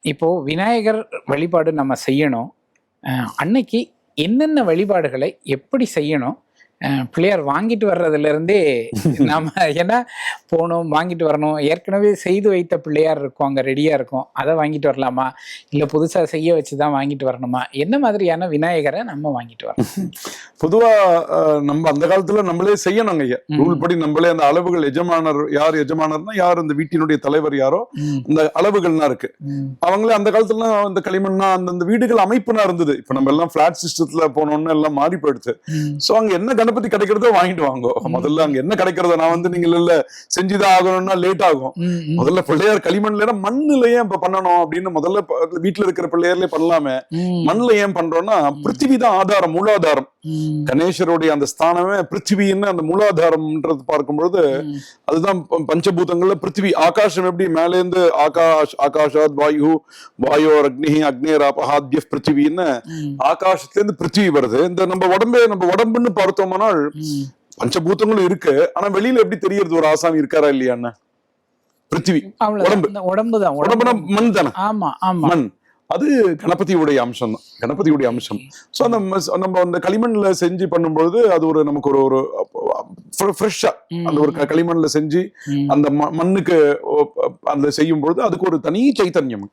இப்போ விநாயகர் வழிபாடு நம்ம செய்யணும். அன்னைக்கு என்னென்ன வழிபாடுகளை எப்படி செய்யணும்? பிள்ளையார் வாங்கிட்டு வர்றதுலேருந்தே நாம ஏன்னா போகணும், வாங்கிட்டு வரணும். ஏற்கனவே செய்து வைத்த பிள்ளையார் இருக்கும், அங்கே ரெடியாக இருக்கும். அதை வாங்கிட்டு வரலாமா? இல்லை புதுசாக செய்ய வச்சு தான் வாங்கிட்டு வரணுமா? என்ன மாதிரியான விநாயகரை நம்ம வாங்கிட்டு வரணும்? பொதுவாக நம்ம அந்த காலத்துல நம்மளே செய்யணுங்க ஐயா. ரூல் படி நம்மளே அந்த அளவுகள் எஜமானர் யார் எஜமானர்னா யார் அந்த வீட்டினுடைய தலைவர் யாரோ அந்த அளவுகள்லாம் இருக்கு. அவங்களே அந்த காலத்துல அந்த களிமண்ணா அந்த வீடுகள் அமைப்புனா இருந்தது. இப்ப நம்ம எல்லாம் பிளாட் சிஸ்டத்துல போனோம்னு எல்லாம் மாறி போயிடுச்சு. சோ அங்க என்ன கணபதி கிடைக்கிறதோ வாங்கிட்டு வாங்க. முதல்ல அங்க என்ன கிடைக்கிறதோ நான் வந்து நீங்க இல்ல செஞ்சுதான் ஆகணும்னா லேட் ஆகும். முதல்ல பிள்ளையார் களிமண்ல மண்ணுல ஏன் இப்ப பண்ணணும் அப்படின்னு முதல்ல வீட்டுல இருக்கிற பிள்ளையார்லயே பண்ணலாமே. மண்ணுல ஏன் பண்றோம்னா பிருத்திவிதான் ஆதாரம், மூலாதாரம். கணேசருடைய அந்த ஸ்தானமே பிருத்திவின்னு அந்த மூலாதாரம்ன்றது பார்க்கும்பொழுது அதுதான் பஞ்சபூதங்கள்ல பிருத்திவி. ஆகாசம் எப்படி மேலேந்து ஆகாஷாத் வாயு வாயோர் அக்னி அக்னேராபஹாத்ய பிருத்திவின்னு ஆகாசத்துல இருந்து பிருத்திவி வருது. இந்த நம்ம உடம்புன்னு பார்த்தோம்னால் பஞ்சபூதங்களும் இருக்கு. ஆனா வெளியில எப்படி தெரியறது ஒரு ஆசாமி இருக்காரா இல்லையான்னு? பிருத்திவி உடம்புனா மண் தானே. மண் அது கணபதியுடைய அம்சம் தான், கணபதியுடைய அம்சம். ஸோ அந்த நம்ம அந்த களிமண்ல செஞ்சு பண்ணும்பொழுது அது ஒரு நமக்கு ஒரு ஃப்ரெஷ்ஷா அந்த ஒரு களிமண்ல செஞ்சு அந்த மண்ணுக்கு அந்த செய்யும் பொழுது அதுக்கு ஒரு தனி சைத்தன்யம்.